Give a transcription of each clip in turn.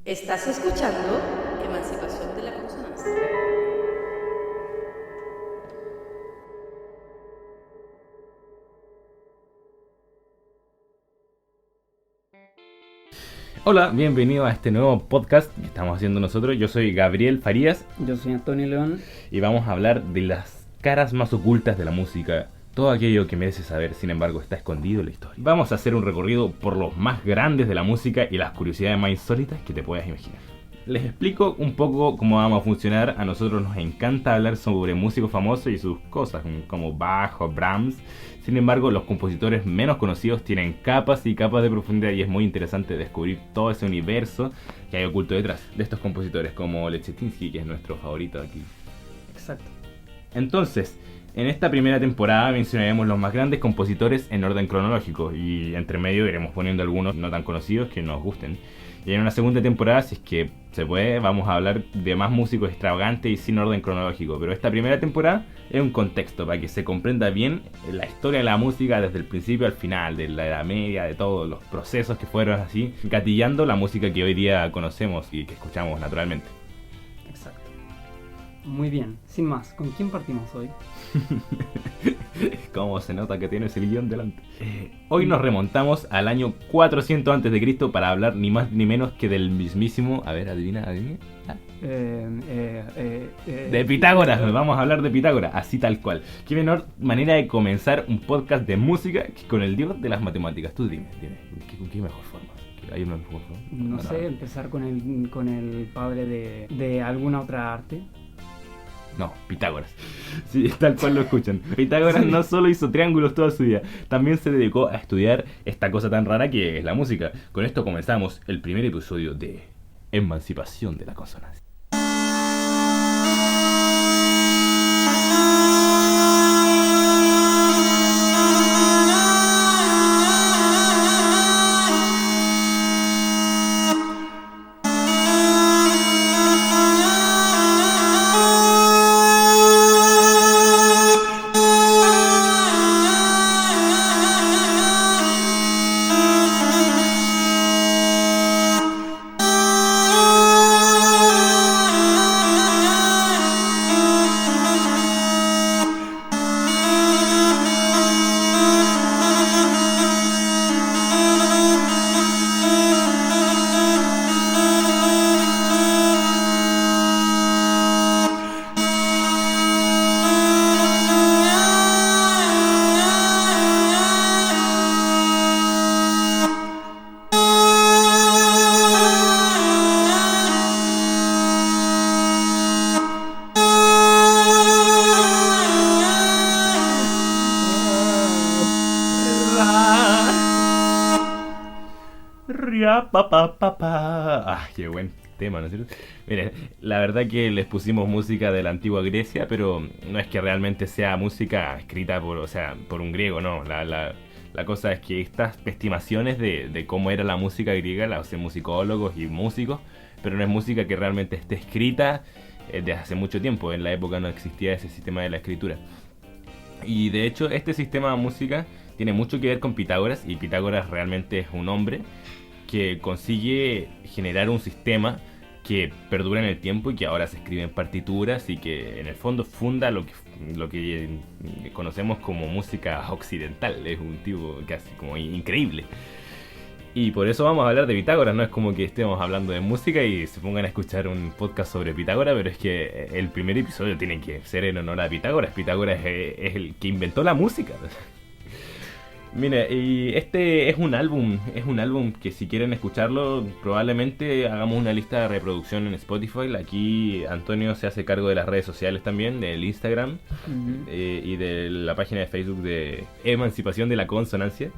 Estás escuchando Emancipación de la Consonancia. Hola, bienvenido a este nuevo podcast que estamos haciendo nosotros. Yo soy Gabriel Farías. Yo soy Antonio León. Y vamos a hablar de las caras más ocultas de la música. Todo aquello que mereces saber, sin embargo, está escondido en la historia. Vamos a hacer un recorrido por los más grandes de la música y las curiosidades más insólitas que te puedas imaginar. Les explico un poco cómo vamos a funcionar. A nosotros nos encanta hablar sobre músicos famosos y sus cosas, como Bach o Brahms. Sin embargo, los compositores menos conocidos tienen capas y capas de profundidad y es muy interesante descubrir todo ese universo que hay oculto detrás de estos compositores, como Leschetinsky, que es nuestro favorito aquí. Exacto. Entonces, en esta primera temporada mencionaremos los más grandes compositores en orden cronológico y entre medio iremos poniendo algunos no tan conocidos que nos gusten. Y en una segunda temporada, si es que se puede, vamos a hablar de más músicos extravagantes y sin orden cronológico. Pero esta primera temporada es un contexto para que se comprenda bien la historia de la música desde el principio al final, de la Edad Media, de todos los procesos que fueron así, gatillando la música que hoy día conocemos y que escuchamos naturalmente. Exacto. Muy bien, sin más, ¿con quién partimos hoy? Cómo se nota que tienes el guión delante. Hoy nos remontamos al año 400 a.C. para hablar ni más ni menos que del mismísimo... A ver, adivina. De Pitágoras, vamos a hablar de Pitágoras, así tal cual. Qué menor manera de comenzar un podcast de música que con el dios de las matemáticas. Tú dime, ¿qué mejor forma? ¿Hay una mejor forma? No sé, empezar con el padre de alguna otra arte. No, Pitágoras. Sí, tal cual lo escuchan. Pitágoras no solo hizo triángulos toda su vida, también se dedicó a estudiar esta cosa tan rara que es la música. Con esto comenzamos el primer episodio de Emancipación de la Consonancia. Qué buen tema, ¿no es cierto? Miren, la verdad que les pusimos música de la antigua Grecia, pero no es que realmente sea música escrita por un griego, no. La cosa es que estas estimaciones de cómo era la música griega las hacen musicólogos y músicos, pero no es música que realmente esté escrita desde hace mucho tiempo. En la época no existía ese sistema de la escritura. Y de hecho, este sistema de música tiene mucho que ver con Pitágoras, y Pitágoras realmente es un hombre que consigue generar un sistema que perdura en el tiempo y que ahora se escribe en partituras y que en el fondo funda lo que conocemos como música occidental. Es un tipo casi como increíble. Y por eso vamos a hablar de Pitágoras. No es como que estemos hablando de música y se pongan a escuchar un podcast sobre Pitágoras, pero es que el primer episodio tiene que ser en honor a Pitágoras. Pitágoras es el que inventó la música. Mira, y este es un álbum que si quieren escucharlo, probablemente hagamos una lista de reproducción en Spotify. Aquí Antonio se hace cargo de las redes sociales también, del Instagram y de la página de Facebook de Emancipación de la Consonancia.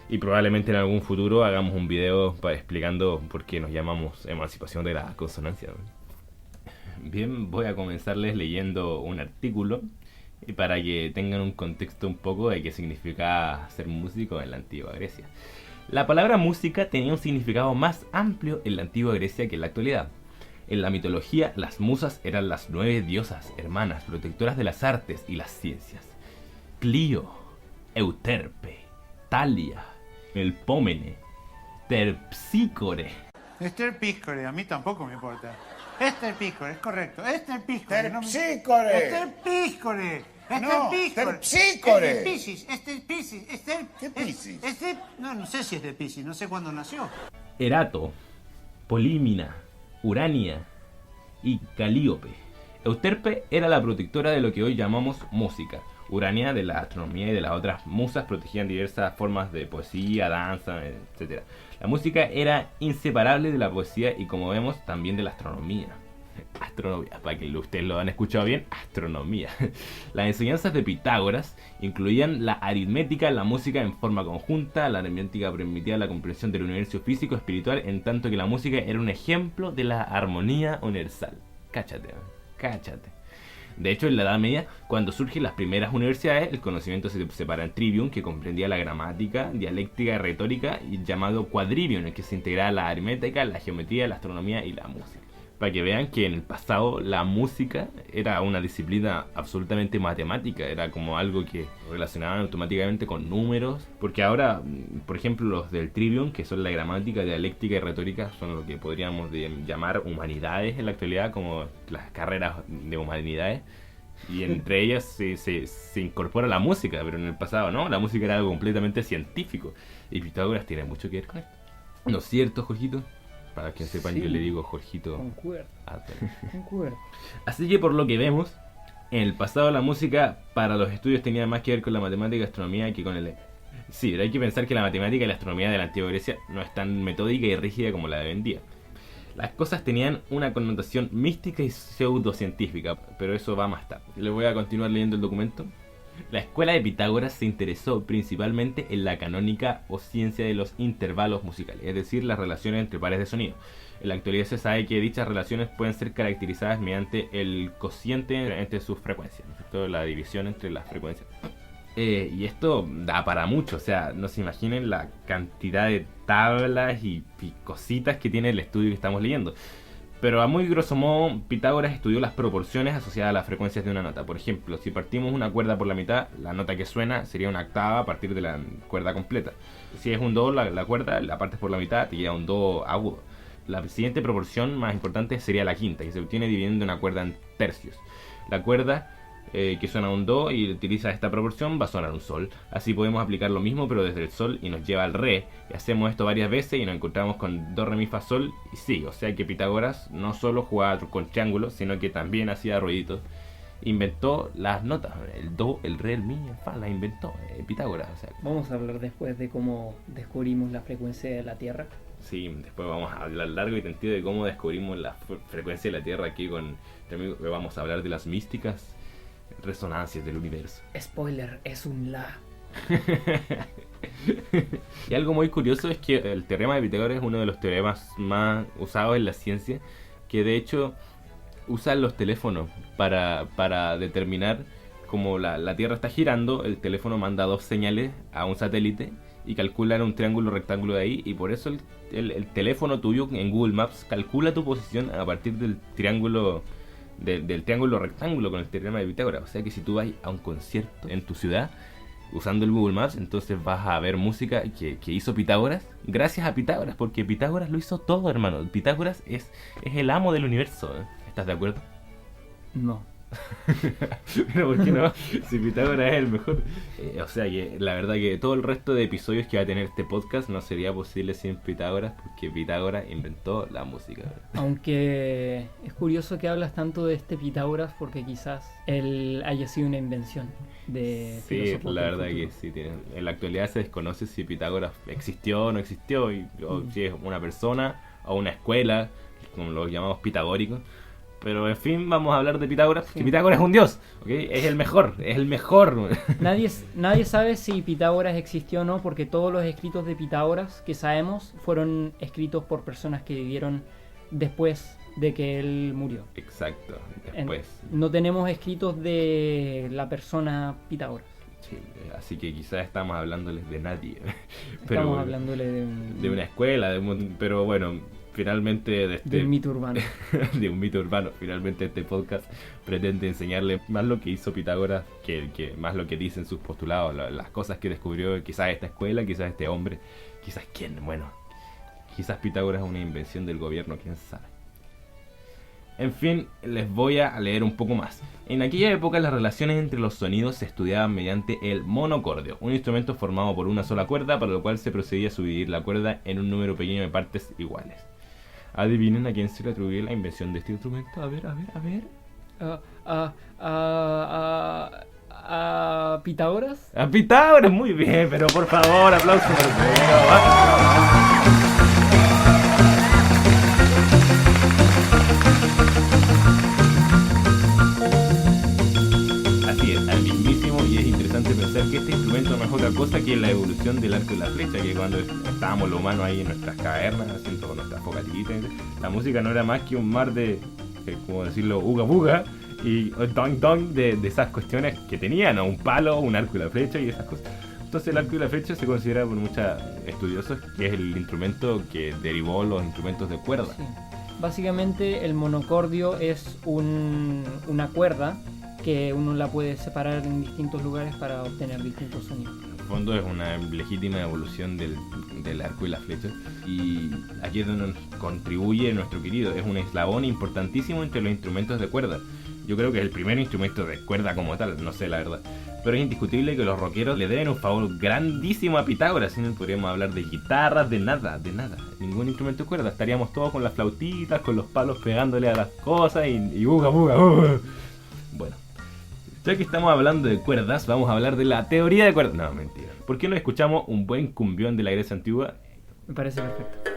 Y probablemente en algún futuro hagamos un video explicando por qué nos llamamos Emancipación de la Consonancia. Bien, voy a comenzarles leyendo un artículo para que tengan un contexto un poco de qué significaba ser músico en la antigua Grecia. La palabra música tenía un significado más amplio en la antigua Grecia que en la actualidad. En la mitología, las musas eran las 9 diosas, hermanas, protectoras de las artes y las ciencias. Clio, Euterpe, Talia, Melpómene, Terpsícore. Terpsícore, a mí tampoco me importa. Terpsícore, es correcto. Terpsícore. Terpsícore. Terpsícore. No, Terpsícore. Piscis. ¿Qué Piscis? No sé si es de Piscis, no sé cuándo nació. Erato, Polímina, Urania y Calíope. Euterpe era la protectora de lo que hoy llamamos música. Urania de la astronomía y de las otras musas protegían diversas formas de poesía, danza, etc. La música era inseparable de la poesía y, como vemos, también de la astronomía. Astronomía, para que ustedes lo han escuchado bien, astronomía. Las enseñanzas de Pitágoras incluían la aritmética, la música en forma conjunta. La aritmética permitía la comprensión del universo físico espiritual, en tanto que la música era un ejemplo de la armonía universal. Cáchate. De hecho, en la Edad Media, cuando surgen las primeras universidades, el conocimiento se separa en trivium, que comprendía la gramática, dialéctica y retórica, y llamado quadrivium, en el que se integraba la aritmética, la geometría, la astronomía y la música. Para que vean que en el pasado la música era una disciplina absolutamente matemática, era como algo que relacionaban automáticamente con números, porque ahora, por ejemplo, los del trivium, que son la gramática, dialéctica y retórica, son lo que podríamos llamar humanidades en la actualidad, como las carreras de humanidades, y entre ellas se incorpora la música, pero en el pasado no, la música era algo completamente científico, y Pitágoras tiene mucho que ver con esto. ¿No es cierto, Jorgito? Para que sepan, Sí. yo le digo Jorgito. Concuerdo. Pero- Concuerdo. Así que por lo que vemos, en el pasado la música para los estudios tenía más que ver con la matemática y astronomía que con el... Sí, pero hay que pensar que la matemática y la astronomía de la antigua Grecia no es tan metódica y rígida como la de hoy en día. Las cosas tenían una connotación mística y pseudocientífica, pero eso va más tarde. Les voy a continuar leyendo el documento. La escuela de Pitágoras se interesó principalmente en la canónica o ciencia de los intervalos musicales, es decir, las relaciones entre pares de sonido. En la actualidad se sabe que dichas relaciones pueden ser caracterizadas mediante el cociente entre sus frecuencias, ¿no es cierto? La división entre las frecuencias. Y esto da para mucho, o sea, no se imaginen la cantidad de tablas y cositas que tiene el estudio que estamos leyendo. Pero a muy grosso modo, Pitágoras estudió las proporciones asociadas a las frecuencias de una nota. Por ejemplo, si partimos una cuerda por la mitad, la nota que suena sería una octava a partir de la cuerda completa. Si es un do, la cuerda la partes por la mitad, te queda un do agudo. La siguiente proporción más importante sería la quinta, que se obtiene dividiendo una cuerda en tercios. La cuerda que suena un do y utiliza esta proporción va a sonar un sol. Así podemos aplicar lo mismo pero desde el sol y nos lleva al re. Y hacemos esto varias veces y nos encontramos con do, re, mi, fa, sol y si. O sea que Pitágoras no solo jugaba con triángulos, sino que también hacía ruiditos. Inventó las notas, el do, el re, el mi, el fa, las inventó Pitágoras. O sea, Vamos a hablar después de cómo descubrimos la frecuencia de la Tierra. sí, después vamos a hablar largo y tendido de cómo descubrimos la frecuencia de la Tierra aquí con este amigo. Vamos a hablar de las místicas resonancias del universo. Spoiler, es un la. Y algo muy curioso es que el teorema de Pitágoras es uno de los teoremas más usados en la ciencia, que de hecho usan los teléfonos para determinar cómo la Tierra está girando. El teléfono manda dos señales a un satélite y calculan un triángulo rectángulo de ahí, y por eso el teléfono tuyo en Google Maps calcula tu posición a partir del triángulo del triángulo rectángulo con el teorema de Pitágoras. O sea que si tú vas a un concierto en tu ciudad usando el Google Maps, entonces vas a ver música que hizo Pitágoras gracias a Pitágoras, porque Pitágoras lo hizo todo, hermano. Pitágoras es el amo del universo, ¿eh? ¿Estás de acuerdo? No. Pero ¿por qué no? Si Pitágoras es el mejor. O sea que la verdad que todo el resto de episodios que va a tener este podcast no sería posible sin Pitágoras, porque Pitágoras inventó la música. Aunque es curioso que hablas tanto de este Pitágoras porque quizás él haya sido una invención de Sí, filósofos la del verdad futuro. que sí. En la actualidad se desconoce si Pitágoras existió o no existió, o si es una persona o una escuela, como los llamamos pitagóricos. Pero en fin, vamos a hablar de Pitágoras, que Pitágoras es un dios, ¿ok? Es el mejor, es el mejor. Nadie sabe si Pitágoras existió o no, porque todos los escritos de Pitágoras que sabemos fueron escritos por personas que vivieron después de que él murió. Exacto, En- después. no tenemos escritos de la persona Pitágoras. Sí, así que quizás estamos hablándoles de nadie. Estamos hablándole de de una escuela, pero bueno, finalmente Del mito urbano. de un mito urbano, finalmente este podcast pretende enseñarle más lo que hizo Pitágoras que más lo que dicen sus postulados, las cosas que descubrió quizás esta escuela, quizás este hombre, quizás quién, bueno, quizás Pitágoras es una invención del gobierno, quién sabe. En fin, les voy a leer un poco más. En aquella época las relaciones entre los sonidos se estudiaban mediante el monocordio, un instrumento formado por una sola cuerda, para lo cual se procedía a subdividir la cuerda en un número pequeño de partes iguales. Adivinen a quién se le atribuye la invención de este instrumento. A ver. ¿A Pitágoras? A Pitágoras, muy bien, pero por favor, aplausos por Así es, al mismísimo, y es interesante pensar que este instrumento no es otra cosa que la evolución del arco y la flecha, que cuando estábamos los humanos ahí en nuestras cavernas, haciendo nuestras fogatitas, la música no era más que un mar de, como decirlo, uga buga y dong dong de esas cuestiones que tenían, ¿no? Un palo, un arco y la flecha y esas cosas. Entonces el arco y la flecha se considera por muchos estudiosos que es el instrumento que derivó los instrumentos de cuerda. Sí. Básicamente el monocordio es una cuerda que uno la puede separar en distintos lugares para obtener distintos sonidos. En el fondo es una legítima evolución del arco y la flecha, y aquí es donde nos contribuye nuestro querido, es un eslabón importantísimo entre los instrumentos de cuerda. Yo creo que es el primer instrumento de cuerda como tal, no sé la verdad, pero es indiscutible que los rockeros le deben un favor grandísimo a Pitágoras. Si no podríamos hablar de guitarras, de nada, ningún instrumento de cuerda, estaríamos todos con las flautitas, con los palos pegándole a las cosas y buga buga. Bueno, ya que estamos hablando de cuerdas, vamos a hablar de la teoría de cuerdas. No, mentira. ¿Por qué no escuchamos un buen cumbión de la Grecia antigua? Me parece perfecto.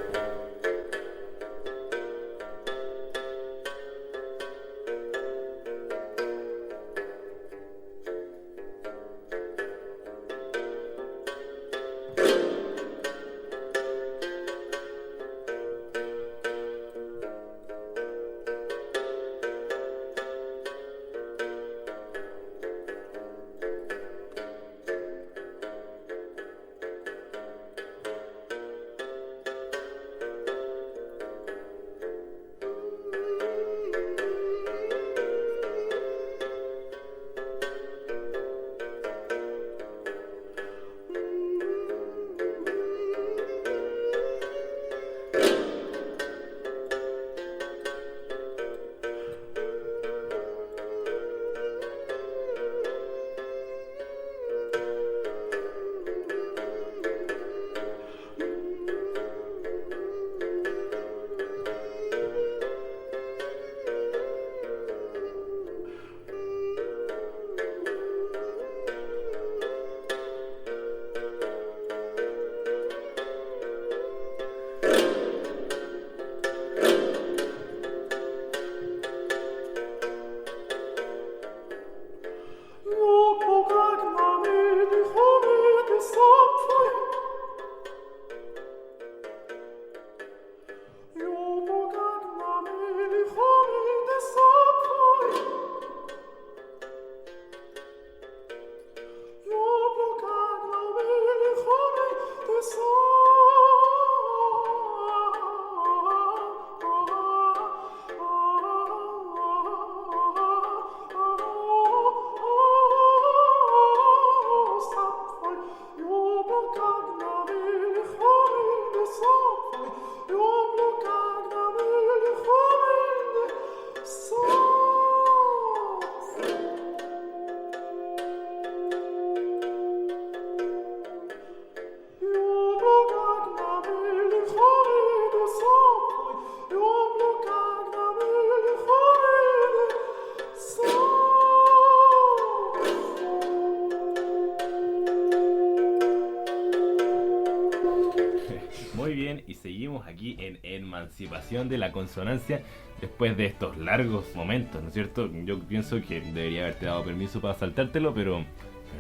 Muy bien, y seguimos aquí en Emancipación de la Consonancia después de estos largos momentos, ¿no es cierto? Yo pienso que debería haberte dado permiso para saltártelo, pero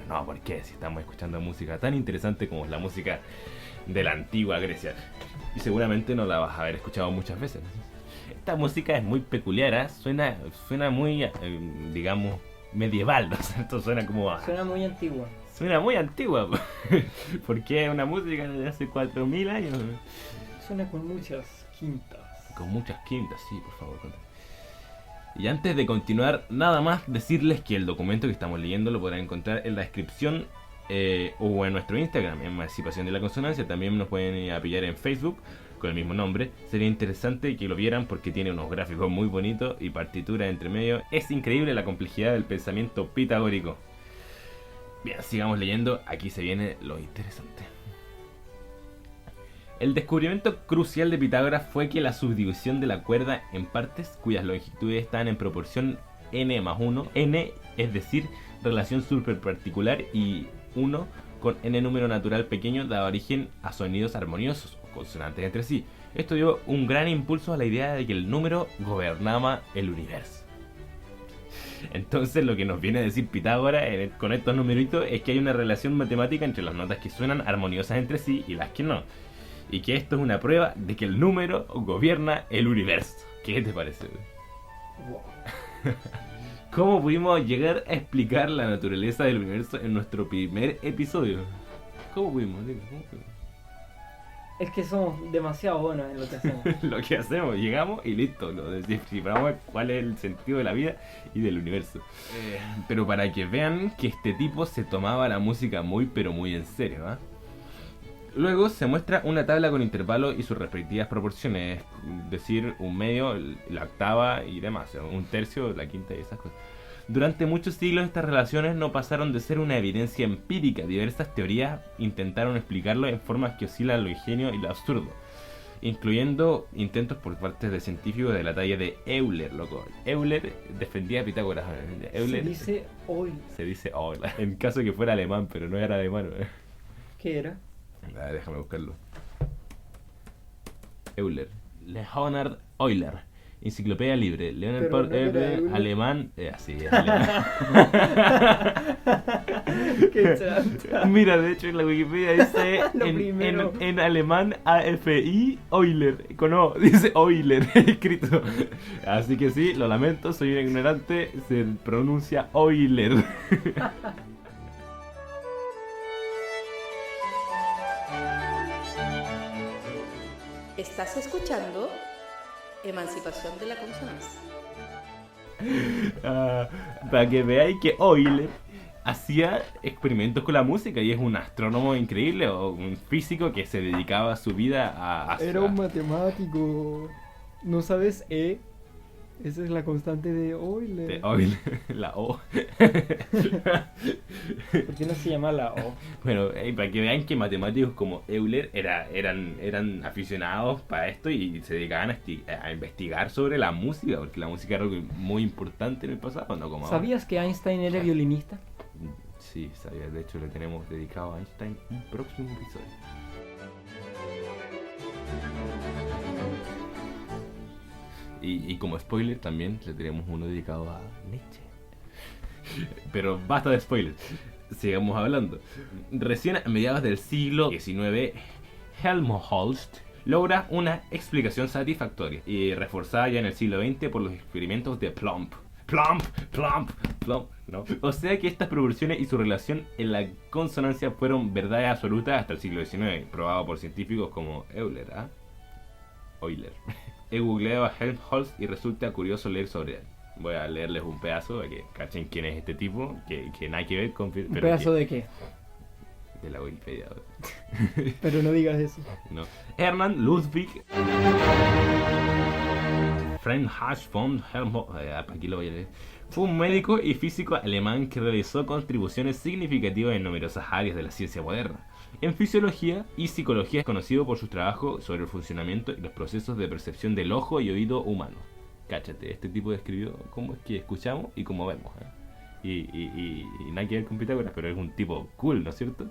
no, ¿por qué? Si estamos escuchando música tan interesante como es la música de la antigua Grecia, y seguramente no la vas a haber escuchado muchas veces. Esta música es muy peculiar, ¿eh? Suena muy, digamos, medieval, ¿no es cierto? Suena como... Suena muy antigua. Suena muy antigua, porque es una música de hace 4000 años. Suena con muchas quintas. Con muchas quintas, sí, por favor. Y antes de continuar, nada más decirles que el documento que estamos leyendo lo podrán encontrar en la descripción o en nuestro Instagram, Emancipación de la Consonancia. También nos pueden ir a pillar en Facebook con el mismo nombre. Sería interesante que lo vieran porque tiene unos gráficos muy bonitos y partituras entre medio. Es increíble la complejidad del pensamiento pitagórico. Bien, sigamos leyendo. Aquí se viene lo interesante. El descubrimiento crucial de Pitágoras fue que la subdivisión de la cuerda en partes cuyas longitudes están en proporción n+1, n es decir, relación superparticular, y 1 con n número natural pequeño, daba origen a sonidos armoniosos o consonantes entre sí. Esto dio un gran impulso a la idea de que el número gobernaba el universo. Entonces lo que nos viene a decir Pitágoras con estos numeritos es que hay una relación matemática entre las notas que suenan armoniosas entre sí y las que no. Y que esto es una prueba de que el número gobierna el universo. ¿Qué te parece? Wow. ¿Cómo pudimos llegar a explicar la naturaleza del universo en nuestro primer episodio? ¿Cómo pudimos? Es que somos demasiado buenos en lo que hacemos. Lo que hacemos, llegamos y listo, lo desciframos cuál es el sentido de la vida y del universo. Pero para que vean que este tipo se tomaba la música muy pero muy en serio, ¿eh? Luego se muestra una tabla con intervalos y sus respectivas proporciones, es decir, un medio, la octava y demás, un tercio, la quinta y esas cosas. Durante muchos siglos estas relaciones no pasaron de ser una evidencia empírica. Diversas teorías intentaron explicarlo en formas que oscilan lo ingenio y lo absurdo, incluyendo intentos por parte de científicos de la talla de Euler, loco. Euler defendía a Pitágoras. Euler, Se dice hoy. se dice Euler, en caso que fuera alemán, pero no era alemán. ¿Qué era? Déjame buscarlo. Euler. Leonhard Euler. Enciclopedia libre. Leonhard Pero Paul no era Euler, Euler. alemán. Así es, alemán. Qué chanta. Mira, de hecho en la Wikipedia dice Lo primero. en alemán AFI Euler. Con O, dice Euler escrito. Así que sí, lo lamento, soy un ignorante. Se pronuncia Euler. Estás escuchando Emancipación de la Consonancia. Para que veáis que Euler hacía experimentos con la música y es un astrónomo increíble o un físico que se dedicaba su vida a Era un matemático. ¿No sabes E? Esa es la constante de Euler. de Euler, la O. ¿Por qué no se llama la O? Bueno, para que vean que matemáticos como Euler eran aficionados para esto y se dedicaban a investigar sobre la música, porque la música era algo muy importante en el pasado, no como ahora. ¿Sabías que Einstein era violinista? Sí, sabía. De hecho, le tenemos dedicado a Einstein un próximo episodio. Y como spoiler también le tenemos uno dedicado a Nietzsche. Pero basta de spoilers. Sigamos hablando. Recién a mediados del siglo XIX, Helmholtz logra una explicación satisfactoria y reforzada ya en el siglo XX por los experimentos de Plumb, ¿no? O sea que estas proporciones y su relación en la consonancia fueron verdades absolutas hasta el siglo XIX, probado por científicos como Euler, Euler. He googleado a Helmholtz y resulta curioso leer sobre él. Voy a leerles un pedazo para que cachen quién es este tipo, que nada que ver con... ¿Un pedazo de qué? De la Wikipedia. Pero no digas eso. No. Hermann Ludwig Friedrich von Helmholtz, aquí lo voy a leer. Fue un médico y físico alemán que realizó contribuciones significativas en numerosas áreas de la ciencia moderna. En fisiología y psicología es conocido por sus trabajos sobre el funcionamiento y los procesos de percepción del ojo y oído humano. Cáchate, este tipo describió cómo es que escuchamos y cómo vemos. Y nada que ver con Pitágoras, pero es un tipo cool, ¿no es cierto?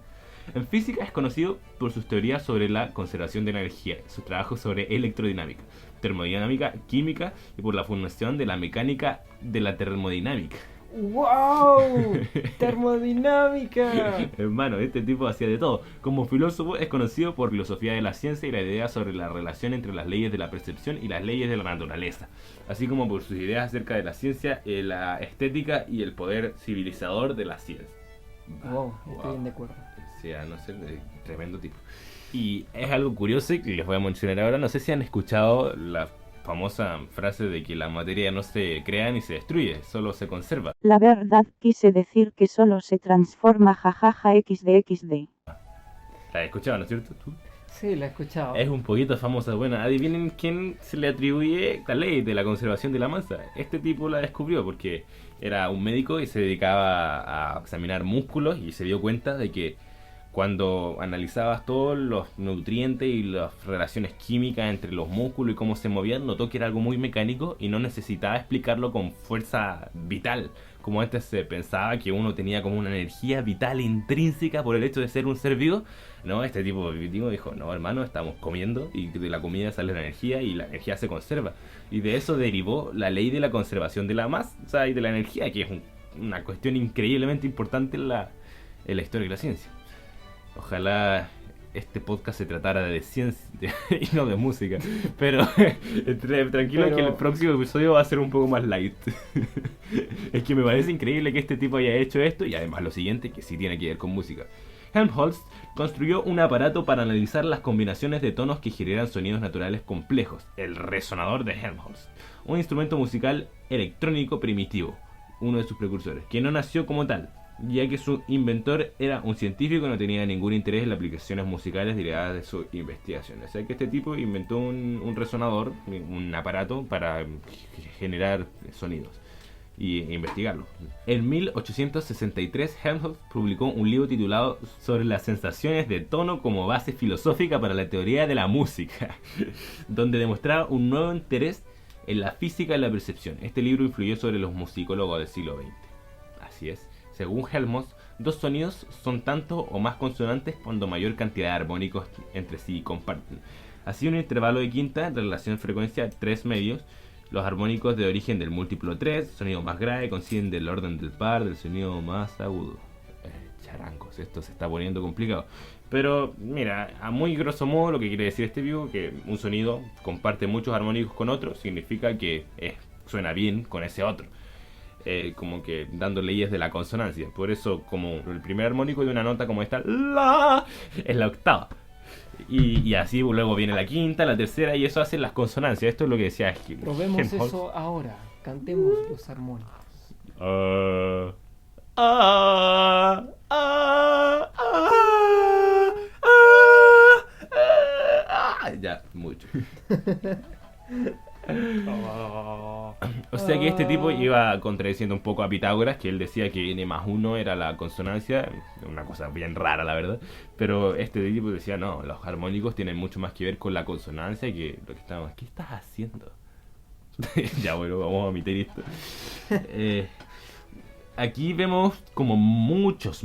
En física es conocido por sus teorías sobre la conservación de la energía, sus trabajos sobre electrodinámica, termodinámica, química y por la fundación de la mecánica de la termodinámica. ¡Wow! ¡Termodinámica! Hermano, este tipo hacía de todo. Como filósofo es conocido por filosofía de la ciencia y la idea sobre la relación entre las leyes de la percepción y las leyes de la naturaleza, así como por sus ideas acerca de la ciencia, la estética y el poder civilizador de la ciencia. Wow, estoy bien de acuerdo. O sea, no sé, tremendo tipo. Y es algo curioso y les voy a mencionar ahora. No sé si han escuchado famosa frase de que la materia no se crea ni se destruye, solo se conserva. La verdad quise decir que solo se transforma jajaja xd. ¿La has escuchado, no es cierto? ¿Tú? Sí, la he escuchado. Es un poquito famosa. Bueno, adivinen quién se le atribuye la ley de la conservación de la masa. Este tipo la descubrió porque era un médico y se dedicaba a examinar músculos y se dio cuenta de que cuando analizabas todos los nutrientes y las relaciones químicas entre los músculos y cómo se movían, notó que era algo muy mecánico y no necesitaba explicarlo con fuerza vital. Como antes se pensaba que uno tenía como una energía vital intrínseca por el hecho de ser un ser vivo. No, este tipo dijo, no hermano, estamos comiendo y de la comida sale la energía y la energía se conserva. Y de eso derivó la ley de la conservación de la masa, o sea, y de la energía, que es una cuestión increíblemente importante en la historia de la ciencia. Ojalá este podcast se tratara de ciencia y no de música. Pero tranquilo que el próximo episodio va a ser un poco más light. Es que me parece increíble que este tipo haya hecho esto y además lo siguiente, que sí tiene que ver con música. Helmholtz construyó un aparato para analizar las combinaciones de tonos que generan sonidos naturales complejos, el resonador de Helmholtz, un instrumento musical electrónico primitivo, uno de sus precursores, que no nació como tal, ya que su inventor era un científico y no tenía ningún interés en las aplicaciones musicales derivadas de sus investigaciones. O sea que este tipo inventó un resonador, un aparato para generar sonidos y investigarlo. En 1863 Helmholtz publicó un libro titulado Sobre las sensaciones de tono como base filosófica para la teoría de la música, donde demostraba un nuevo interés en la física de la percepción. Este libro influyó sobre los musicólogos del siglo XX. Así es. Según Helmholtz, dos sonidos son tanto o más consonantes cuando mayor cantidad de armónicos entre sí comparten. Así, un intervalo de quinta de relación frecuencia 3 medios, los armónicos de origen del múltiplo 3, sonido más grave, coinciden del orden del par del sonido más agudo. Charancos, esto se está poniendo complicado. Pero mira, a muy grosso modo lo que quiere decir este vivo, que un sonido comparte muchos armónicos con otro, significa que suena bien con ese otro. Como que dando leyes de la consonancia. Por eso, como el primer armónico de una nota como esta, la, es la octava. Y así luego viene la quinta, la tercera, y eso hace las consonancias. Esto es lo que decía Probemos Helmholtz. eso ahora. Cantemos los armónicos. Ya, mucho. O sea que este tipo iba contradiciendo un poco a Pitágoras, que él decía que n+1 era la consonancia, una cosa bien rara la verdad, pero este tipo decía no, los armónicos tienen mucho más que ver con la consonancia que lo que estamos. ¿Qué estás haciendo? Ya bueno, vamos a omitir esto. Aquí vemos como muchos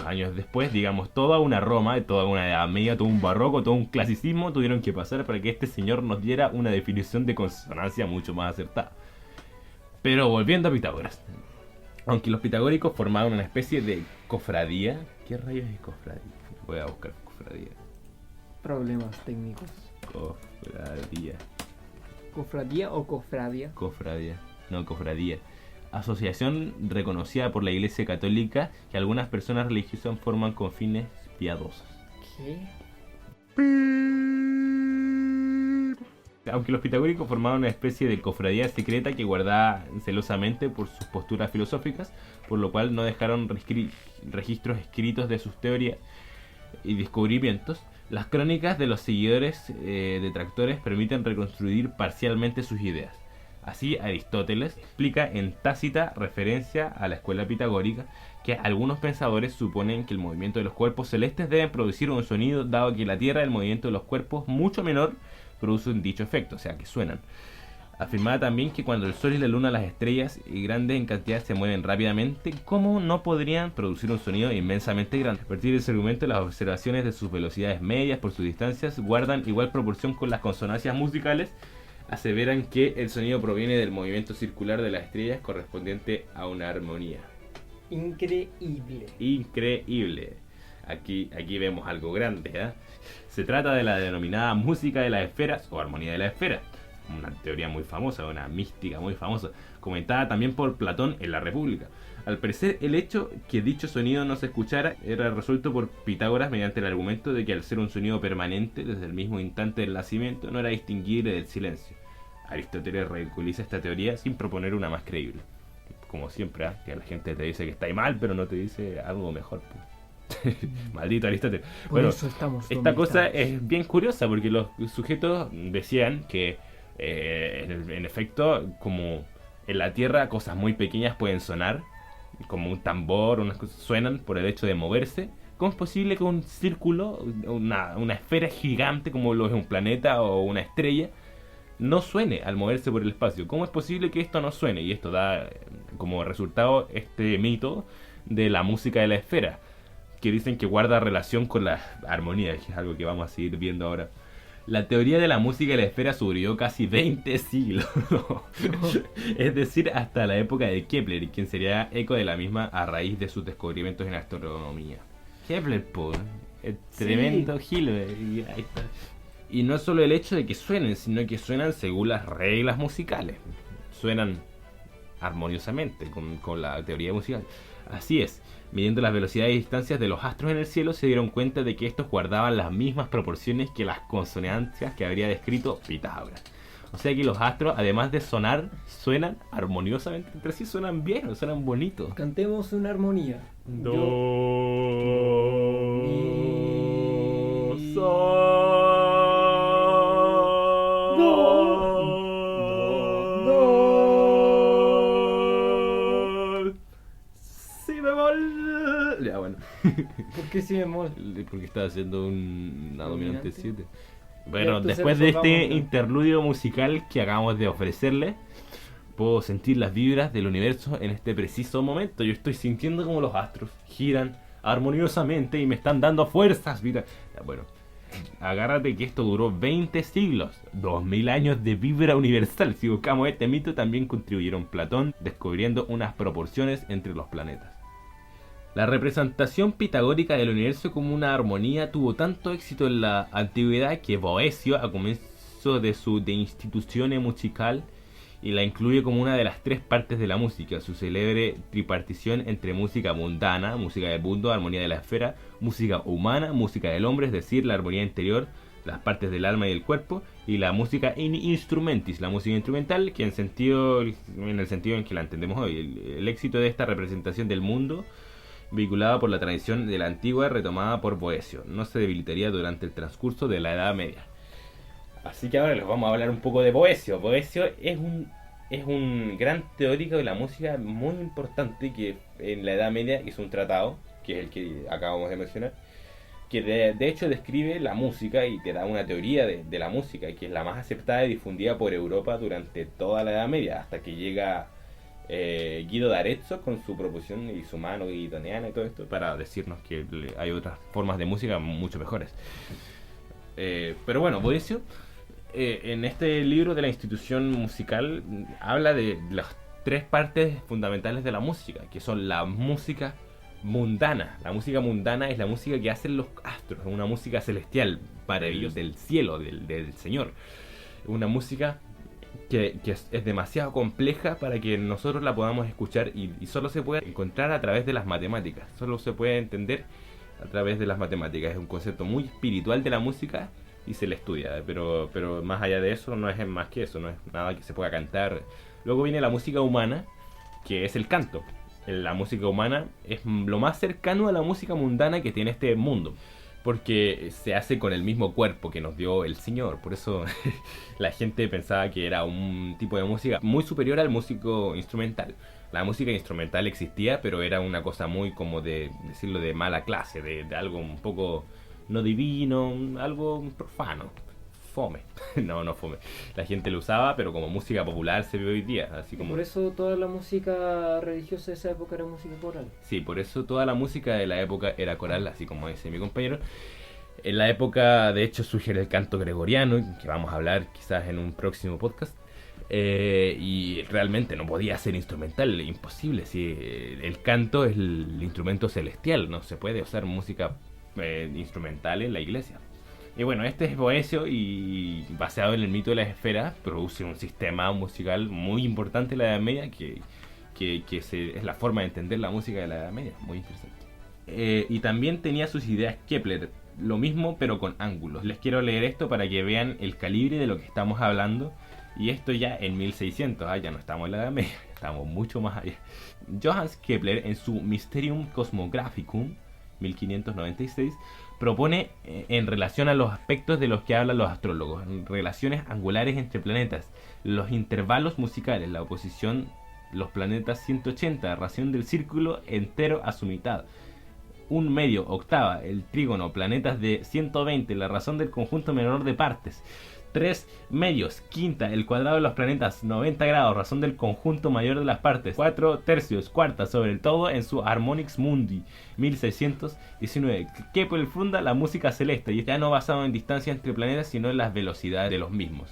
años después, digamos, toda una Roma, toda una Edad Media, todo un barroco, todo un clasicismo tuvieron que pasar para que este señor nos diera una definición de consonancia mucho más acertada. Pero volviendo a Pitágoras, aunque los pitagóricos formaban una especie de cofradía. ¿Qué rayos es cofradía? Voy a buscar cofradía. Problemas técnicos. Cofradía. ¿Cofradía o cofradia? Cofradía. No, cofradía. Asociación reconocida por la Iglesia Católica que algunas personas religiosas forman con fines piadosos. ¿Qué? Aunque los pitagóricos formaban una especie de cofradía secreta que guardaba celosamente por sus posturas filosóficas, por lo cual no dejaron registros escritos de sus teorías y descubrimientos, las crónicas de los seguidores detractores permiten reconstruir parcialmente sus ideas. Así, Aristóteles explica en tácita referencia a la escuela pitagórica que algunos pensadores suponen que el movimiento de los cuerpos celestes deben producir un sonido, dado que la Tierra, el movimiento de los cuerpos mucho menor, produce un dicho efecto, o sea que suenan. Afirmaba también que cuando el Sol y la Luna, las estrellas y grandes en cantidad se mueven rápidamente, ¿cómo no podrían producir un sonido inmensamente grande? A partir de ese argumento, las observaciones de sus velocidades medias por sus distancias guardan igual proporción con las consonancias musicales. Aseveran que el sonido proviene del movimiento circular de las estrellas correspondiente a una armonía. Increíble. Increíble. Aquí vemos algo grande, ¿eh? Se trata de la denominada música de las esferas o armonía de las esferas, una teoría muy famosa, una mística muy famosa, comentada también por Platón en la República. Al parecer, el hecho que dicho sonido no se escuchara era resuelto por Pitágoras mediante el argumento de que al ser un sonido permanente desde el mismo instante del nacimiento no era distinguible del silencio. Aristóteles ridiculiza esta teoría sin proponer una más creíble. Como siempre, que la gente te dice que está mal, pero no te dice algo mejor. Maldito Aristóteles. Por Bueno, eso estamos esta donde cosa estamos. es bien curiosa porque los sujetos decían que en efecto, como en la Tierra cosas muy pequeñas pueden sonar, como un tambor, unas cosas suenan por el hecho de moverse. ¿Cómo es posible que un círculo, una esfera gigante como lo es un planeta o una estrella, no suene al moverse por el espacio? ¿Cómo es posible que esto no suene? Y esto da como resultado este mito de la música de la esfera, que dicen que guarda relación con la armonía, que es algo que vamos a seguir viendo ahora. La teoría de la música de la esfera sobrevivió casi 20 siglos, es decir, hasta la época de Kepler, quien sería eco de la misma a raíz de sus descubrimientos en astronomía. Kepler, el tremendo gil, y ahí está. Y no es solo el hecho de que suenen, sino que suenan según las reglas musicales. Suenan armoniosamente con la teoría musical. Así es, midiendo las velocidades y distancias de los astros en el cielo, se dieron cuenta de que estos guardaban las mismas proporciones que las consonancias que habría descrito Pitágoras. O sea que los astros, además de sonar, suenan armoniosamente entre sí, suenan bien, suenan bonitos. Cantemos una armonía. Do, mi, sol, do, si bemol. Ya, bueno. ¿Por qué si bemol? Porque estaba haciendo una dominante ¿Dominante? 7. Bueno, entonces después de resolvamos, este ¿no? interludio musical que acabamos de ofrecerle, puedo sentir las vibras del universo en este preciso momento. Yo estoy sintiendo como los astros giran armoniosamente y me están dando fuerzas. Mira, bueno, agárrate que esto duró 20 siglos, 2000 años de vibra universal. Si buscamos este mito, también contribuyeron Platón descubriendo unas proporciones entre los planetas. La representación pitagórica del universo como una armonía tuvo tanto éxito en la antigüedad que Boecio, a comienzo de su De Institutione Musical, y la incluye como una de las tres partes de la música, su célebre tripartición entre música mundana, música del mundo, armonía de la esfera, música humana, música del hombre, es decir, la armonía interior, las partes del alma y del cuerpo, y la música in instrumentis, la música instrumental, que en el sentido en que la entendemos hoy, el éxito de esta representación del mundo, vinculada por la tradición de la antigua retomada por Boecio, no se debilitaría durante el transcurso de la Edad Media. Así que ahora les vamos a hablar un poco de Boecio. Boecio es un gran teórico de la música muy importante que en la Edad Media hizo un tratado, que es el que acabamos de mencionar, que de hecho describe la música y te da una teoría de la música, que es la más aceptada y difundida por Europa durante toda la Edad Media, hasta que llega Guido d'Arezzo con su proposición y su mano guidoniana y todo esto para decirnos que hay otras formas de música mucho mejores. Pero bueno, Boecio en este libro de la institución musical habla de las tres partes fundamentales de la música, que son la música mundana. La música mundana es la música que hacen los astros, una música celestial, maravillosa, del cielo, del Señor. Una música que es demasiado compleja para que nosotros la podamos escuchar y solo se puede encontrar a través de las matemáticas, solo se puede entender a través de las matemáticas. Es un concepto muy espiritual de la música y se le estudia, pero más allá de eso no es más que eso, no es nada que se pueda cantar. Luego viene la música humana, que es el canto. La música humana es lo más cercano a la música mundana que tiene este mundo, porque se hace con el mismo cuerpo que nos dio el Señor. Por eso la gente pensaba que era un tipo de música muy superior al músico instrumental. La música instrumental existía, pero era una cosa muy, como de decirlo, de mala clase, de algo un poco no divino, algo profano, fome. No fome. La gente lo usaba, pero como música popular se ve hoy día, así como... Por eso toda la música religiosa de esa época era música coral. Sí, por eso toda la música de la época era coral, así como dice mi compañero. En la época, de hecho, surge el canto gregoriano, que vamos a hablar quizás en un próximo podcast. Y realmente no podía ser instrumental, imposible. Si el canto es el instrumento celestial, no se puede usar música instrumental en la iglesia. Y bueno, este es Boecio y basado en el mito de las esferas, produce un sistema musical muy importante en la Edad Media que es la forma de entender la música de la Edad Media, muy interesante. Y también tenía sus ideas Kepler, lo mismo pero con ángulos. Les quiero leer esto para que vean el calibre de lo que estamos hablando Y esto ya en 1600, ya no estamos en la Edad Media, estamos mucho más allá. Johannes Kepler, en su Mysterium Cosmographicum, 1596, propone en relación a los aspectos de los que hablan los astrólogos, relaciones angulares entre planetas, los intervalos musicales, la oposición, los planetas 180, ración del círculo entero a su mitad, un medio, octava, el trígono, planetas de 120, la razón del conjunto menor de partes, 3 medios, quinta, el cuadrado de los planetas, 90 grados, razón del conjunto mayor de las partes, 4 tercios, cuarta, sobre el todo en su Harmonix Mundi, 1619. Kepler funda la música celeste y ya no basado en distancia entre planetas, sino en las velocidades de los mismos,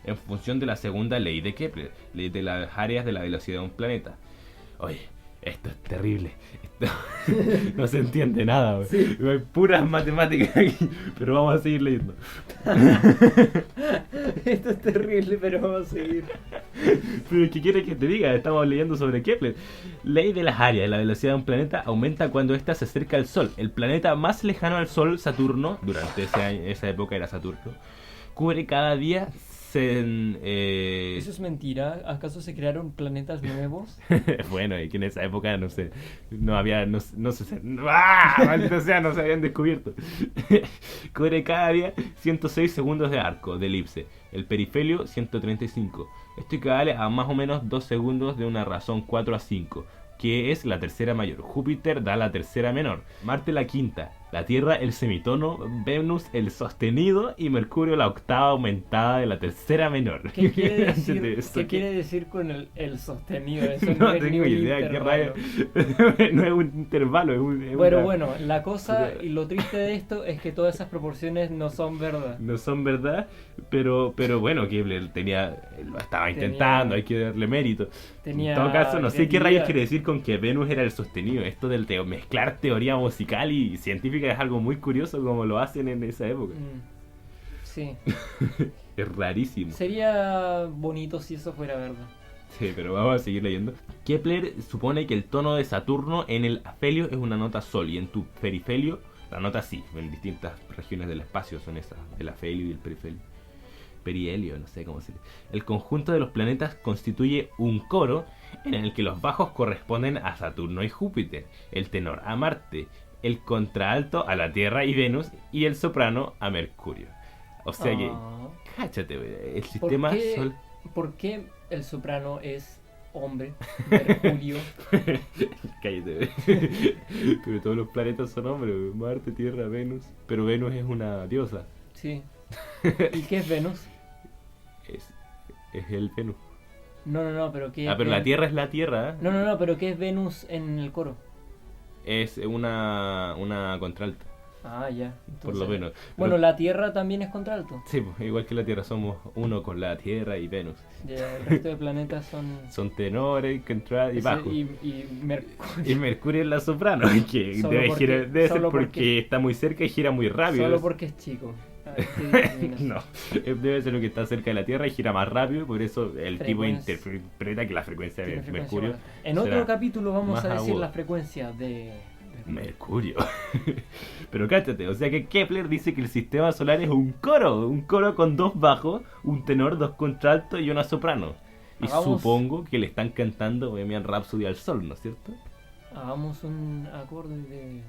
en función de la segunda ley de Kepler, ley de las áreas de la velocidad de un planeta. Oye, esto es terrible. Esto no se entiende nada, sí. Hay puras matemáticas aquí, pero vamos a seguir leyendo. Esto es terrible, pero vamos a seguir. Pero ¿qué quieres que te diga? Estamos leyendo sobre Kepler. Ley de las áreas. La velocidad de un planeta aumenta cuando ésta se acerca al Sol. El planeta más lejano al Sol, Saturno, durante esa época era Saturno, cubre cada día... ¿Eso es mentira? ¿Acaso se crearon planetas nuevos? Bueno, y que en esa época no sé, no había, no se, ¡ah! Maldito sea, no se habían descubierto. Cubre cada día 106 segundos de arco, de elipse. El perifelio 135. Esto equivale a más o menos 2 segundos de una razón 4 a 5, que es la tercera mayor. Júpiter da la tercera menor, Marte la quinta, la Tierra el semitono, Venus el sostenido y Mercurio la octava aumentada de la tercera menor. ¿Qué quiere decir, ¿qué quiere decir con el sostenido? Eso no es tengo idea, qué rayo. No es un intervalo, es bueno, la cosa y lo triste de esto es que todas esas proporciones no son verdad. No son verdad, pero bueno, Kepler lo estaba intentando, hay que darle mérito. En todo caso, no sé qué rayos quiere decir con que Venus era el sostenido. Esto del mezclar teoría musical y científica es algo muy curioso como lo hacen en esa época. Sí. Es rarísimo. Sería bonito si eso fuera verdad. Sí, pero vamos a seguir leyendo. Kepler supone que el tono de Saturno en el afelio es una nota sol y en tu perifelio la nota si. En distintas regiones del espacio son esas, el afelio y el perifelio. Perihelio, no sé cómo se dice. El conjunto de los planetas constituye un coro en el que los bajos corresponden a Saturno y Júpiter, el tenor a Marte, el contraalto a la Tierra y Venus y el soprano a Mercurio. O sea que, cáchate, el sistema Sol... ¿Por qué el soprano es hombre? Mercurio. Cállate. Pero todos los planetas son hombres, Marte, Tierra, Venus. Pero Venus es una diosa. Sí. ¿Y qué es Venus? Es el Venus. No, pero ¿qué? Pero la Tierra es la Tierra, ¿eh? No, pero ¿qué es Venus en el coro? Es una contralto. Ah, ya. Entonces, por lo menos. Bueno, la Tierra también es contralto. Sí, pues, igual que la Tierra, somos uno con la Tierra y Venus. Ya, el resto de planetas son tenores, contralto y bajos. Y Mercurio. Y Mercurio es la soprano, que debe ser porque está muy cerca y gira muy rápido. Solo porque es chico. No, debe ser lo que está cerca de la Tierra y gira más rápido, por eso el tipo interpreta que la frecuencia de Mercurio. En otro capítulo vamos a decir agudo. la frecuencia de Mercurio. Pero cáchate, o sea que Kepler dice que el sistema solar es un coro con 2 bajos, un tenor, 2 contraltos y una soprano. Y supongo que le están cantando Bohemian Rhapsody al sol, ¿no es cierto? Hagamos un acorde de...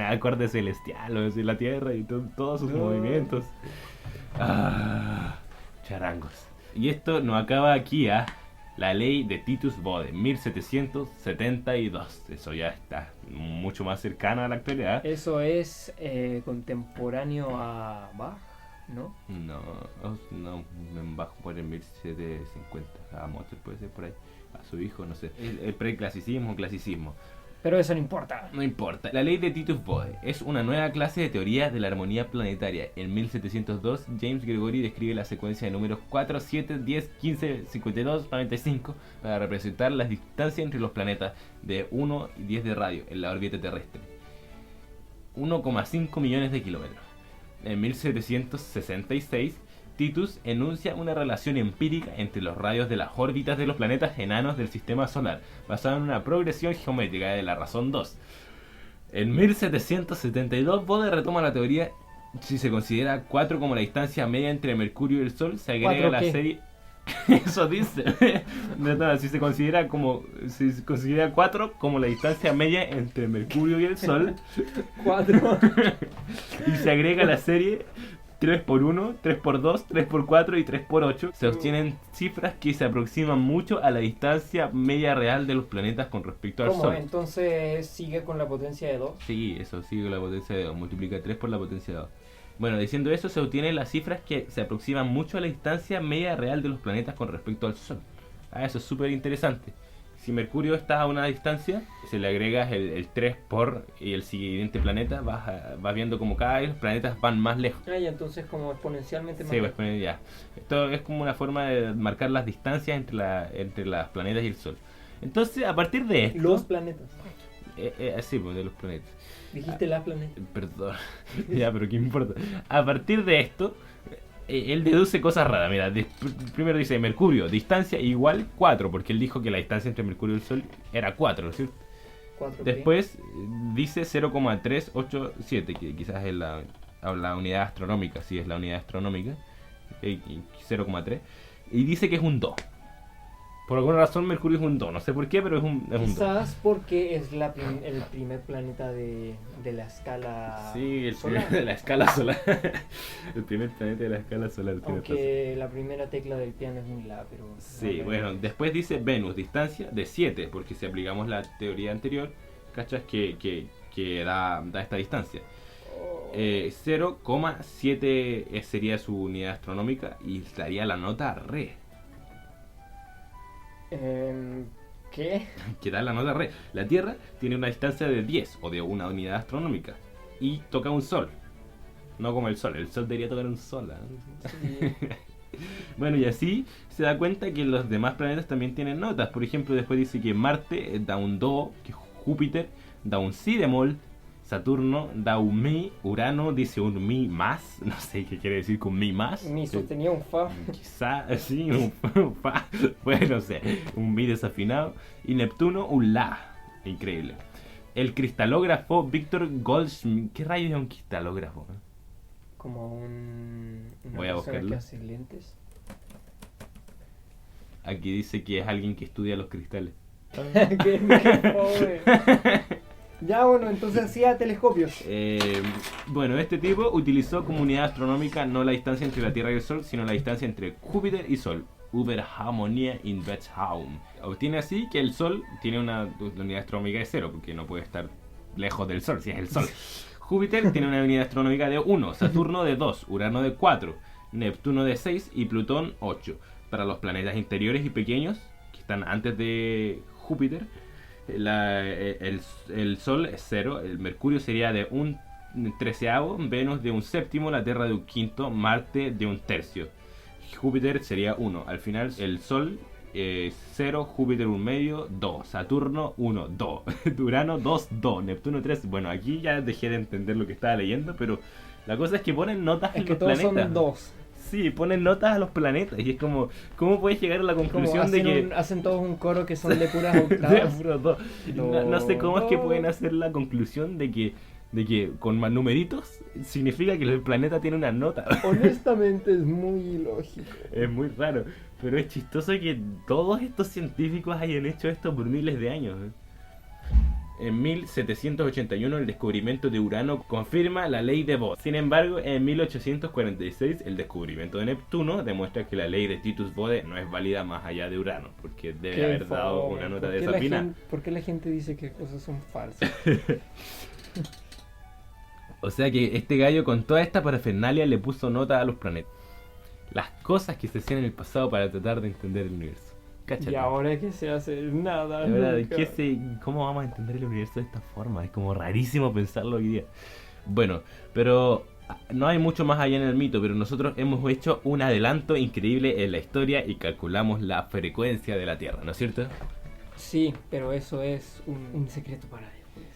acorde celestial, o decir, la Tierra y todos sus movimientos. Charangos. Y esto no acaba aquí, la ley de Titus Bode, 1772. Eso ya está mucho más cercano a la actualidad. Eso es contemporáneo a Bach, ¿no? No, Bach por el 1750. A Mozart puede ser por ahí. A su hijo, no sé. El preclasicismo, clasicismo. Pero eso no importa. No importa. La ley de Titus Bode es una nueva clase de teoría de la armonía planetaria. En 1702, James Gregory describe la secuencia de números 4, 7, 10, 15, 52, 95 para representar las distancias entre los planetas de 1 y 10 de radio en la órbita terrestre. 1,5 millones de kilómetros. En 1766, Titus enuncia una relación empírica entre los radios de las órbitas de los planetas enanos del sistema solar, basada en una progresión geométrica de la razón 2. En 1772, Bode retoma la teoría. Si se considera 4 como la distancia media entre Mercurio y el Sol, se agrega la serie Eso dice. No, si se considera 4 como la distancia media entre Mercurio y el Sol, 4. y se agrega la serie 3×1, 3×2, 3×4 y 3×8, se obtienen cifras que se aproximan mucho a la distancia media real de los planetas con respecto al ¿Cómo? Sol. Entonces sigue con la potencia de 2. Sí, eso sigue con la potencia de 2, multiplica 3 por la potencia de 2. Bueno, diciendo eso, se obtienen las cifras que se aproximan mucho a la distancia media real de los planetas con respecto al Sol. Eso es súper interesante. Si Mercurio está a una distancia, si le agregas el 3 por y el siguiente planeta, vas viendo como cada vez los planetas van más lejos. Y entonces como exponencialmente más. Sí, pues ya. Esto es como una forma de marcar las distancias entre los planetas y el Sol. Entonces, a partir de esto... Los planetas. Sí, pues de los planetas. Dijiste la planeta. Perdón. Ya, pero ¿qué importa? A partir de esto, él deduce cosas raras. Mira, primero dice Mercurio, distancia igual 4, porque él dijo que la distancia entre Mercurio y el Sol era 4, ¿no es cierto? 4. Después dice 0,387, que quizás es la unidad astronómica, sí es la unidad astronómica, 0,3, y dice que es un 2. Por alguna razón Mercurio es un 2, no sé por qué, pero es un 2. Quizás porque es el primer planeta de la escala Sí, el solar. primer de la escala solar. El primer planeta de la escala solar. tiene razón. Aunque la primera tecla del piano es un La, pero... Sí, no, bueno, después dice Venus, distancia de 7, porque si aplicamos la teoría anterior, cachas que da esta distancia. 0,7 sería su unidad astronómica y daría la nota Re. ¿Qué? Que da la nota Re. La Tierra tiene una distancia de 10 o de una unidad astronómica y toca un Sol. No como el Sol debería tocar un Sol. Sí. Bueno, y así se da cuenta que los demás planetas también tienen notas. Por ejemplo, después dice que Marte da un Do, que Júpiter da un Si bemol, Saturno da un Mi, Urano dice un Mi más, no sé qué quiere decir con Mi más. Ni sostenía un Fa. Quizá, sí, un Fa, bueno, no sé, un Mi desafinado. Y Neptuno un La, increíble. El cristalógrafo Víctor Goldschmidt, ¿qué rayos es un cristalógrafo? Como una Voy a persona buscarlo. que hace lentes. Aquí dice que es alguien que estudia los cristales. qué pobre. Ya, bueno, entonces hacía telescopios. Bueno, este tipo utilizó como unidad astronómica no la distancia entre la Tierra y el Sol, sino la distancia entre Júpiter y Sol. Überharmonie in Bettraum. Obtiene así que el Sol tiene una unidad astronómica de 0, porque no puede estar lejos del Sol, si es el Sol. Júpiter tiene una unidad astronómica de 1, Saturno de 2, Urano de 4, Neptuno de 6 y Plutón 8. Para los planetas interiores y pequeños, que están antes de Júpiter, el Sol es 0, el Mercurio sería de un 13avo, Venus de un séptimo, la Tierra de un quinto, Marte de un tercio. Júpiter sería 1. Al final el Sol 0, Júpiter 1 medio, 2, Saturno 1, 2, Urano 2, 2, Neptuno 3. Bueno, aquí ya dejé de entender lo que estaba leyendo, pero la cosa es que ponen notas Es en que los todos planetas. son 2. Sí, ponen notas a los planetas y es como, ¿cómo puedes llegar a la Como conclusión de que... hacen todos un coro que son de puras de octavas. puro do? No sé cómo es que pueden hacer la conclusión de que con más numeritos significa que el planeta tiene una nota. Honestamente es muy ilógico. Es muy raro, pero es chistoso que todos estos científicos hayan hecho esto por miles de años. En 1781 el descubrimiento de Urano confirma la ley de Bode. Sin embargo, en 1846 el descubrimiento de Neptuno demuestra que la ley de Titus-Bode no es válida más allá de Urano, porque debe Qué haber dado fome. una nota ¿Por qué desafinada. ¿Por qué la gente dice que cosas son falsas? O sea que este gallo con toda esta parafernalia le puso nota a los planetas. Las cosas que se hacían en el pasado para tratar de entender el universo. Cáchate. Y ahora que se hace nada. La verdad, nunca. ¿cómo vamos a entender el universo de esta forma? Es como rarísimo pensarlo hoy día. Bueno, pero no hay mucho más allá en el mito, pero nosotros hemos hecho un adelanto increíble en la historia y calculamos la frecuencia de la Tierra, ¿no es cierto? Sí, pero eso es un secreto para después.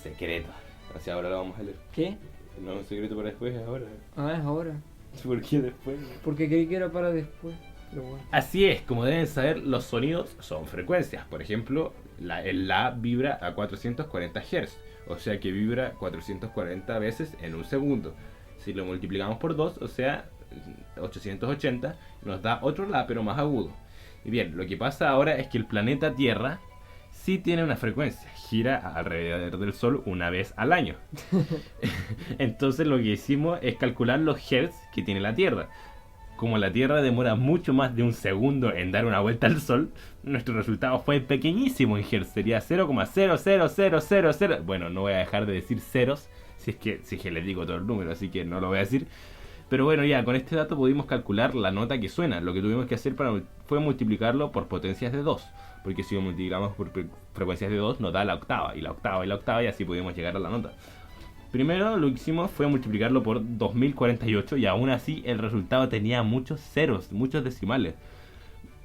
Secreto. Así ahora lo vamos a leer. ¿Qué? No, un secreto para después, es ahora. Ah, es ahora. ¿Por qué después? Porque creí que era para después. Pero bueno. Así es, como deben saber, los sonidos son frecuencias. Por ejemplo, el La vibra a 440 Hz, o sea que vibra 440 veces en un segundo. Si lo multiplicamos por 2, o sea, 880, nos da otro La pero más agudo. Y bien, lo que pasa ahora es que el planeta Tierra sí tiene una frecuencia, gira alrededor del Sol una vez al año. Entonces lo que hicimos es calcular los hertz que tiene la Tierra. Como la Tierra demora mucho más de un segundo en dar una vuelta al Sol, nuestro resultado fue pequeñísimo en hertz, sería 0,00000. Bueno, no voy a dejar de decir ceros si es que les digo todo el número, así que no lo voy a decir. Pero bueno, ya con este dato pudimos calcular la nota que suena. Lo que tuvimos que hacer fue multiplicarlo por potencias de 2. Porque si lo multiplicamos por frecuencias de 2 nos da la octava, y la octava, y la octava, y así pudimos llegar a la nota. Primero lo que hicimos fue multiplicarlo por 2048 y aún así el resultado tenía muchos ceros, muchos decimales.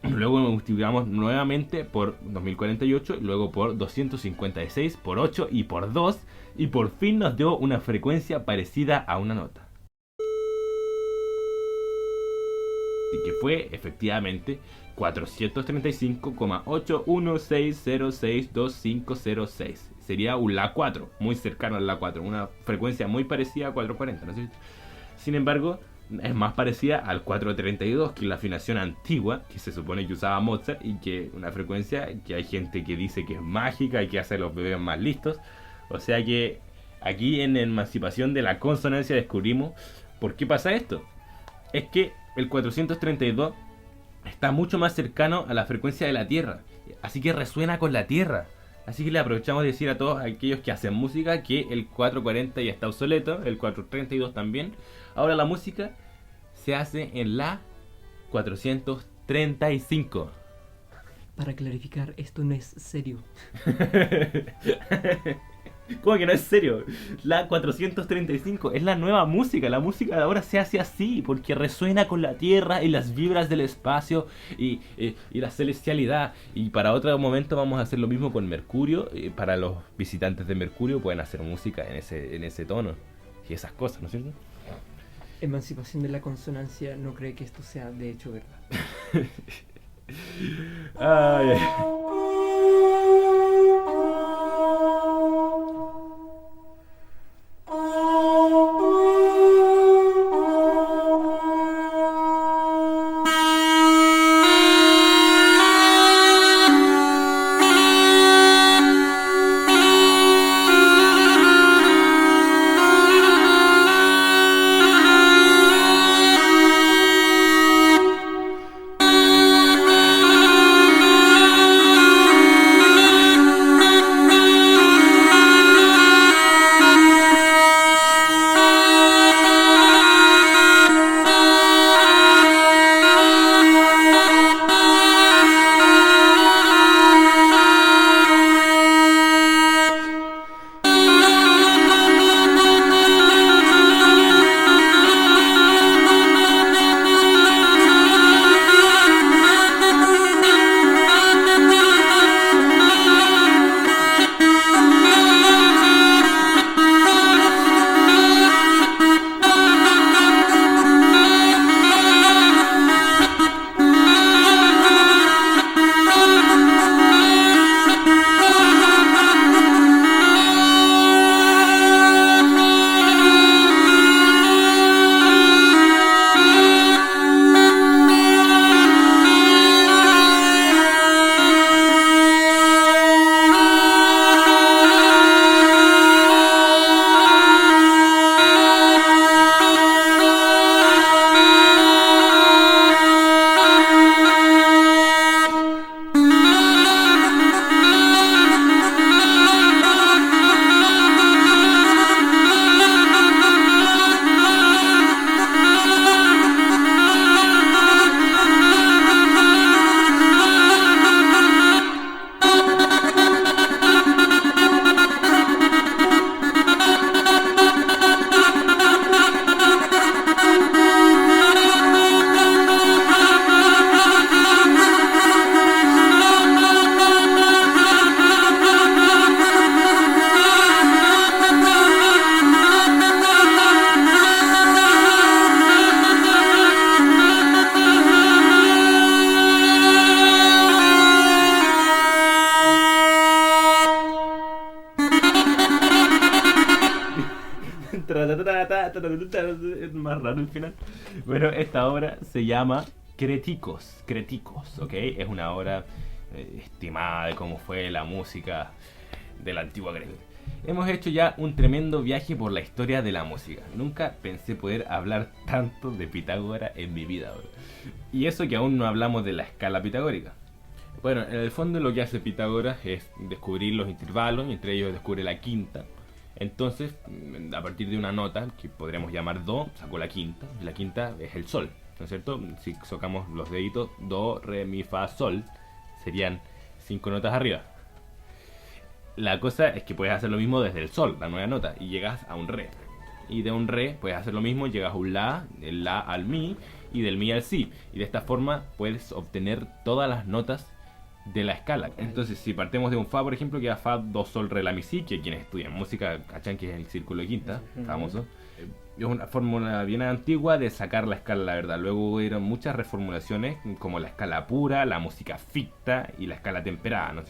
Luego lo multiplicamos nuevamente por 2048, luego por 256, por 8 y por 2, y por fin nos dio una frecuencia parecida a una nota. Y que fue efectivamente 435,8160625006. Sería un La 4, muy cercano al La 4, una frecuencia muy parecida a 440, ¿no es cierto? Sin embargo, es más parecida al 432, que es la afinación antigua que se supone que usaba Mozart, y que una frecuencia que hay gente que dice que es mágica y que hace a los bebés más listos. O sea que aquí en Emancipación de la Consonancia descubrimos por qué pasa esto. Es que el 432 está mucho más cercano a la frecuencia de la Tierra, así que resuena con la Tierra. Así que le aprovechamos de decir a todos aquellos que hacen música que el 440 ya está obsoleto, el 432 también. Ahora la música se hace en la 435. Para clarificar, esto no es serio. ¿Cómo que no es serio? La 435 es la nueva música. La música de ahora se hace así porque resuena con la Tierra y las vibras del espacio y la celestialidad. Y para otro momento vamos a hacer lo mismo con Mercurio. Para los visitantes de Mercurio pueden hacer música en ese tono y esas cosas, ¿no es cierto? Emancipación de la Consonancia no cree que esto sea de hecho verdad. Ay, ay. Es más raro el final. Bueno, esta obra se llama Creticos, ¿ok? Es una obra estimada de cómo fue la música de la antigua Grecia. Hemos hecho ya un tremendo viaje por la historia de la música. Nunca pensé poder hablar tanto de Pitágoras en mi vida, bro. Y eso que aún no hablamos de la escala pitagórica. Bueno, en el fondo lo que hace Pitágoras es descubrir los intervalos, y entre ellos descubre la quinta. Entonces, a partir de una nota que podríamos llamar do, sacó la quinta, y la quinta es el sol, ¿no es cierto? Si sacamos los deditos, do, re, mi, fa, sol, serían 5 notas arriba. La cosa es que puedes hacer lo mismo desde el sol, la nueva nota, y llegas a un re. Y de un re puedes hacer lo mismo, llegas a un la, del la al mi, y del mi al si. Y de esta forma puedes obtener todas las notas de la escala. Entonces, si partimos de un fa, por ejemplo, queda fa, do, sol, re, la, mi, si, que quienes estudian música cachan que es el círculo de quinta, famoso. Es una fórmula bien antigua de sacar la escala, la verdad. Luego hubieron muchas reformulaciones, como la escala pura, la música ficta y la escala temperada, ¿no?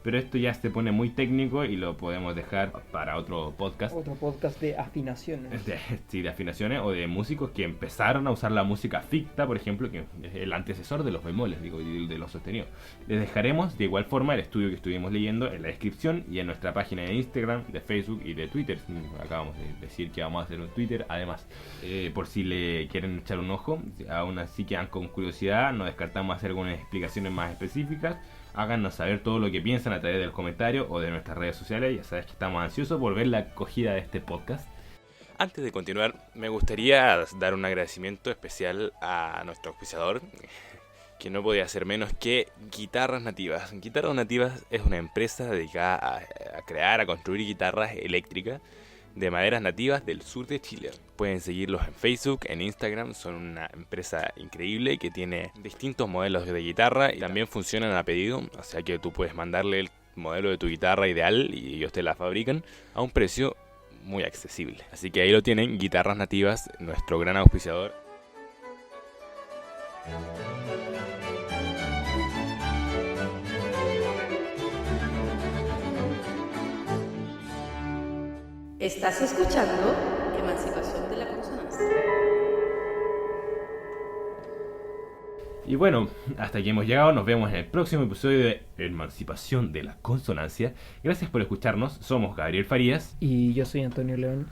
Pero esto ya se pone muy técnico y lo podemos dejar para otro podcast. Otro podcast de afinaciones. Sí, de afinaciones o de músicos que empezaron a usar la música ficta, por ejemplo, que es el antecesor de los bemoles, digo, y de los sostenidos. Les dejaremos de igual forma el estudio que estuvimos leyendo en la descripción y en nuestra página de Instagram, de Facebook y de Twitter. Acabamos de decir que vamos a hacer un Twitter, además, por si le quieren echar un ojo. Aún así quedan con curiosidad, no descartamos hacer algunas explicaciones más específicas. Háganos saber todo lo que piensan a través del comentario o de nuestras redes sociales. Ya sabes que estamos ansiosos por ver la acogida de este podcast. Antes de continuar, me gustaría dar un agradecimiento especial a nuestro auspiciador, que no podía ser menos que Guitarras Nativas. Guitarras Nativas es una empresa dedicada a crear, a construir guitarras eléctricas de maderas nativas del sur de Chile. Pueden seguirlos en Facebook, en Instagram. Son una empresa increíble que tiene distintos modelos de guitarra y también funcionan a pedido, o sea que tú puedes mandarle el modelo de tu guitarra ideal y ellos te la fabrican a un precio muy accesible. Así que ahí lo tienen, Guitarras Nativas, nuestro gran auspiciador. Estás escuchando Emancipación de la Consonancia. Y bueno, hasta aquí hemos llegado. Nos vemos en el próximo episodio de Emancipación de la Consonancia. Gracias por escucharnos. Somos Gabriel Farías. Y yo soy Antonio León.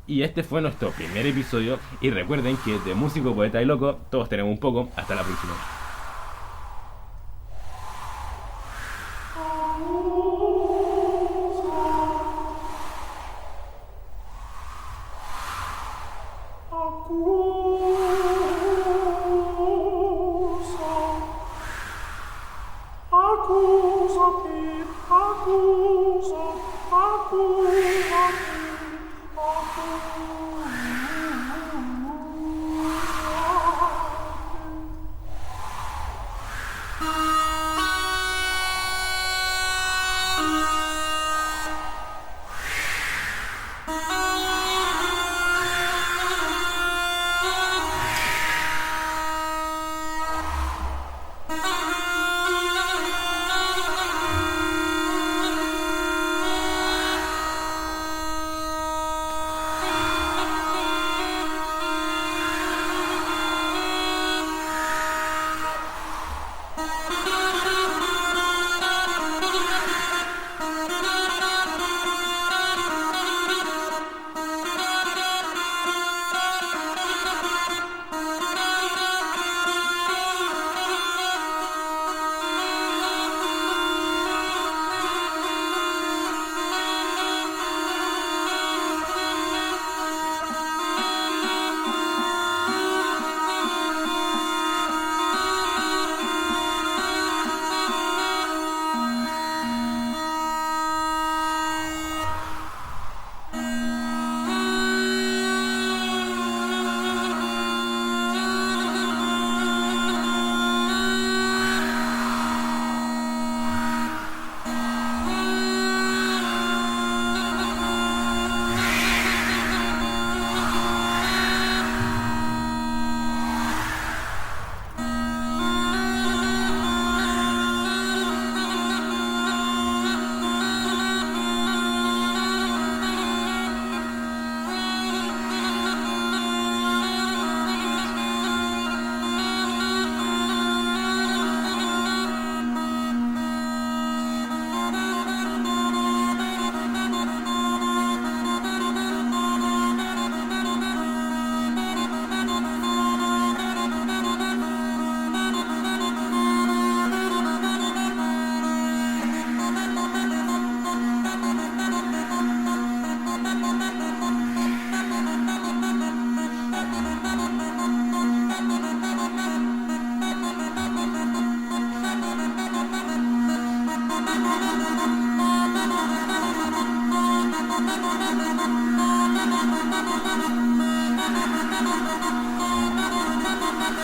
Y este fue nuestro primer episodio. Y recuerden que de músico, poeta y loco, todos tenemos un poco. Hasta la próxima.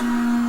Thank you.